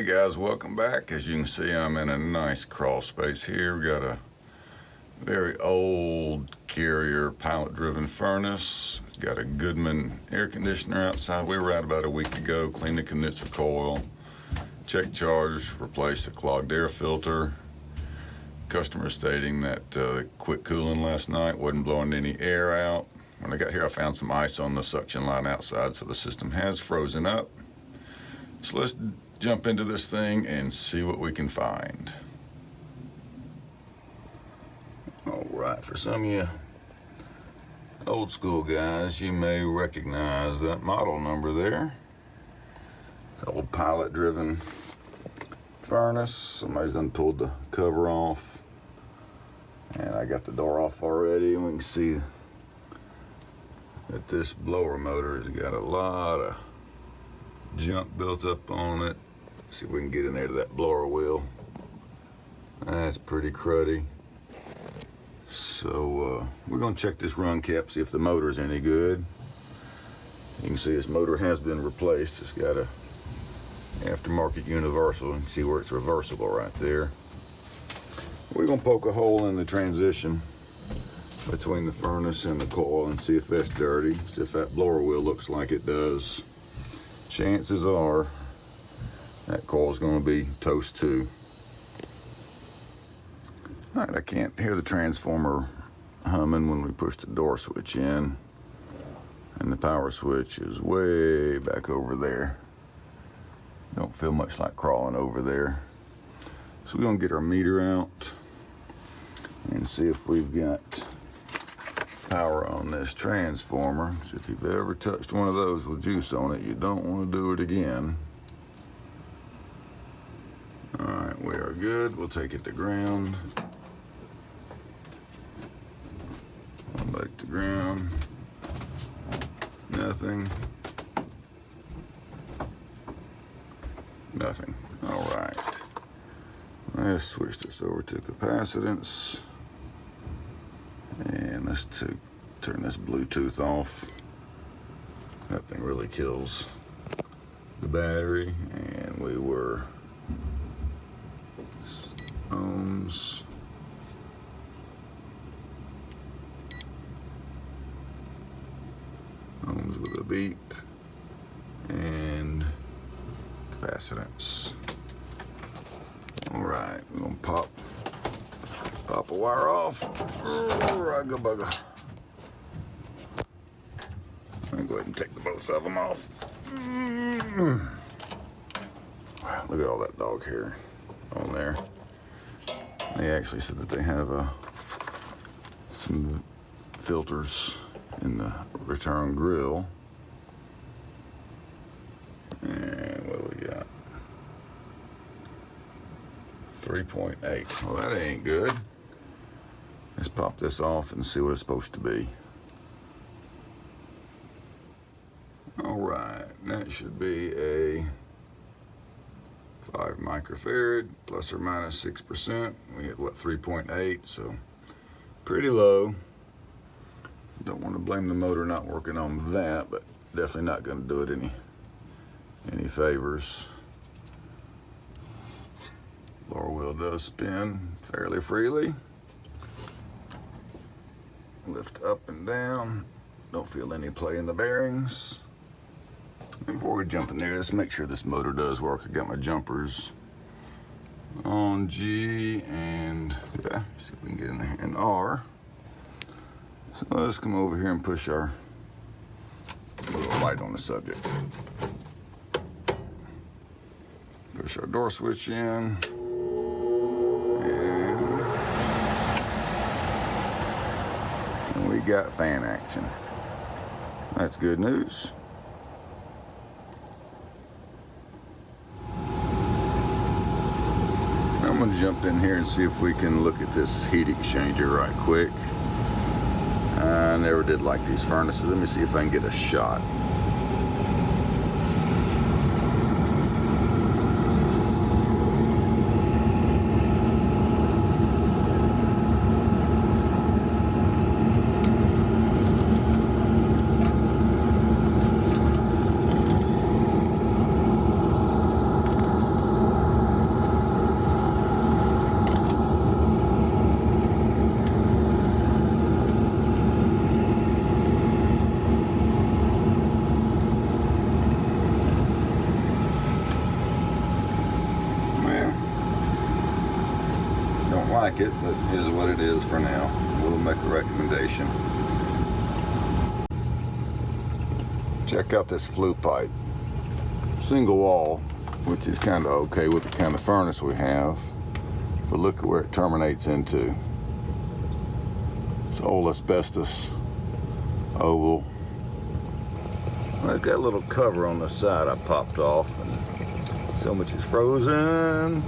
Hey guys, welcome back. As you can see, I'm in a nice crawl space here. We got a very old Carrier pilot driven furnace. It's got a Goodman air conditioner outside. We were out about a week ago, cleaned the condenser coil, checked charge, replaced the clogged air filter. Customer stating that quit cooling last night, wasn't blowing any air out. When I got here, I found some ice on the suction line outside, so the system has frozen up. So let's jump into this thing and see what we can find. All right, for some of you old school guys, you may recognize that model number there. Old pilot driven furnace. Somebody's done pulled the cover off, and I got the door off already, and we can see that this blower motor has got a lot of junk built up on it. See if we can get in there to that blower wheel. That's pretty cruddy. So we're gonna check this run cap, see if the motor's any good. You can see this motor has been replaced. It's got a aftermarket universal. You can see where it's reversible right there. We're gonna poke a hole in the transition between the furnace and the coil and see if that's dirty. See if that blower wheel looks like it does. Chances are that coil's going to be toast too. All right, I can't hear the transformer humming when we push the door switch in, and the power switch is way back over there. Don't feel much like crawling over there. So we're going to get our meter out and see if we've got power on this transformer. So if you've ever touched one of those with juice on it, you don't want to do it again. All right, we are good. We'll take it to ground. Back to ground. Nothing. Nothing. All right. Let's switch this over to capacitance. And let's turn this Bluetooth off. That thing really kills the battery. And we were ohms. Ohms with a beep. And capacitance. All right, we're gonna pop a wire off. Rugga bugga. I'll go ahead and take the both of them off. Look at all that dog hair on there. They actually said that they have some filters in the return grill. And what do we got? 3.8. Well, that ain't good. Let's pop this off and see what it's supposed to be. All right, that should be a 5 microfarad, plus or minus 6%. We hit what, 3.8, so pretty low. Don't want to blame the motor not working on that, but definitely not going to do it any favors. Blower wheel does spin fairly freely. Lift up and down. Don't feel any play in the bearings. And before we jump in there, let's make sure this motor does work. I got my jumpers on G and yeah, see if we can get in there in R. So let's come over here and push our little light on the subject. Push our door switch in. And we got fan action. That's good news. I'm going to jump in here and see if we can look at this heat exchanger right quick. I never did like these furnaces. Let me see if I can get a shot. don't like it, but it is what it is for now. We'll make a recommendation. Check out this flue pipe. Single wall, which is kind of okay with the kind of furnace we have. But look at where it terminates into. It's old asbestos oval. Well, it's got a little cover on the side I popped off, and so much is frozen.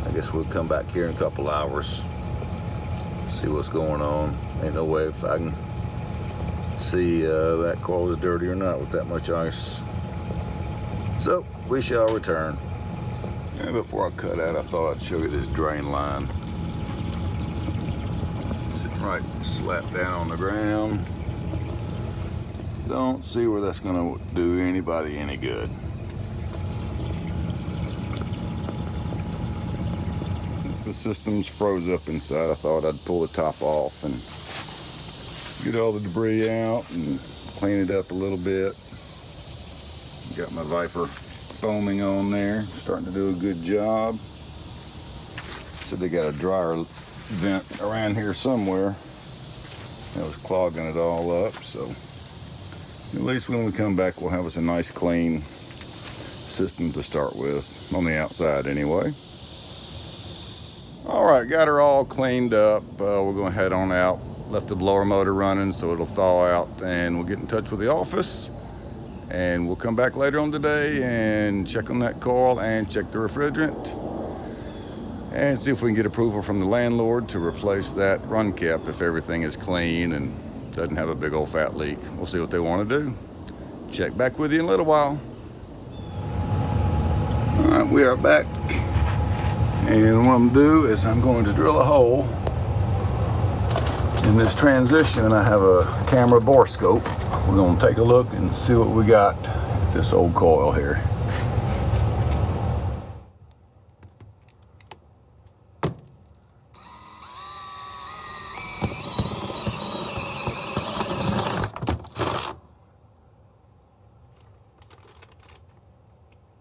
I guess we'll come back here in a couple hours, see what's going on. Ain't no way if I can see that coil is dirty or not with that much ice. So we shall return. And before I cut out, I thought I'd show you this drain line. Sitting right slap down on the ground. Don't see where that's gonna do anybody any good. Since the system's froze up inside, I thought I'd pull the top off and get all the debris out and clean it up a little bit. Got my Viper foaming on there, starting to do a good job. So they got a dryer vent around here somewhere. That was clogging it all up, so at least when we come back we'll have us a nice clean system to start with, on the outside anyway. Alright, got her all cleaned up. We're going to head on out. Left the blower motor running so it'll thaw out, and we'll get in touch with the office, and we'll come back later on today and check on that coil and check the refrigerant and see if we can get approval from the landlord to replace that run cap if everything is clean and doesn't have a big old fat leak. We'll see what they want to do. Check back with you in a little while. All right, we are back, and what I'm going to do is I'm going to drill a hole in this transition. I have a camera bore scope. We're going to take a look and see what we got at this old coil here.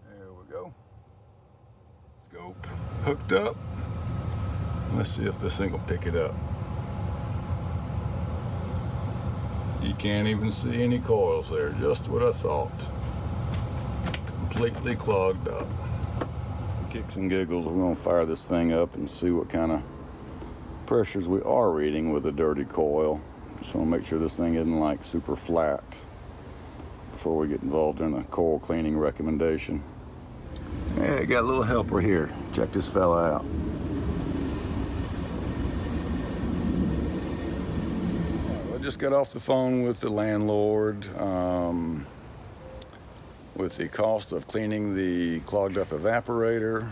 There we go. Scope hooked up. Let's see if this thing will pick it up. You can't even see any coils there, just what I thought. Completely clogged up. Kicks and giggles, we're gonna fire this thing up and see what kind of pressures we are reading with a dirty coil. Just wanna make sure this thing isn't like super flat before we get involved in a coil cleaning recommendation. Hey, got a little helper here. Check this fella out. Just got off the phone with the landlord with the cost of cleaning the clogged up evaporator,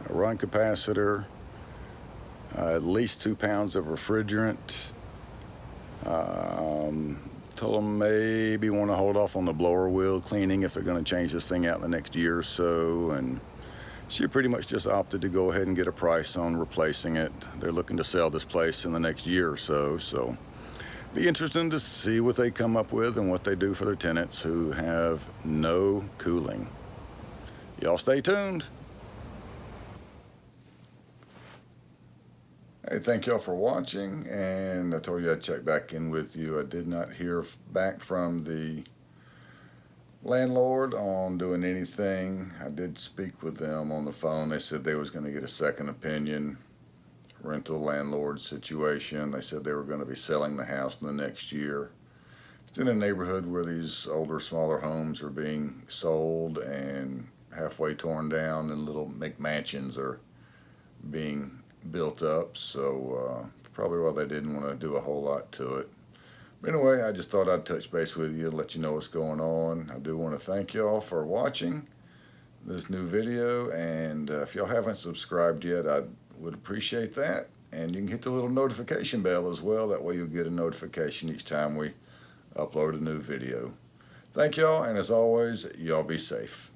a run capacitor, at least 2 pounds of refrigerant. Told them maybe want to hold off on the blower wheel cleaning if they're going to change this thing out in the next year or so, and she pretty much just opted to go ahead and get a price on replacing it. They're looking to sell this place in the next year or so, so be interesting to see what they come up with and what they do for their tenants who have no cooling. Y'all stay tuned. Hey, thank y'all for watching, and I told you I'd check back in with you. I did not hear back from the landlord on doing anything. I did speak with them on the phone. They said they was going to get a second opinion. Rental landlord situation. They said they were going to be selling the house in the next year. It's in a neighborhood where these older, smaller homes are being sold and halfway torn down, and little McMansions are being built up. So probably why they didn't want to do a whole lot to it. But anyway, I just thought I'd touch base with you, let you know what's going on. I do want to thank y'all for watching this new video, and if y'all haven't subscribed yet, I would appreciate that. And you can hit the little notification bell as well. That way you'll get a notification each time we upload a new video. Thank y'all, and as always, y'all be safe.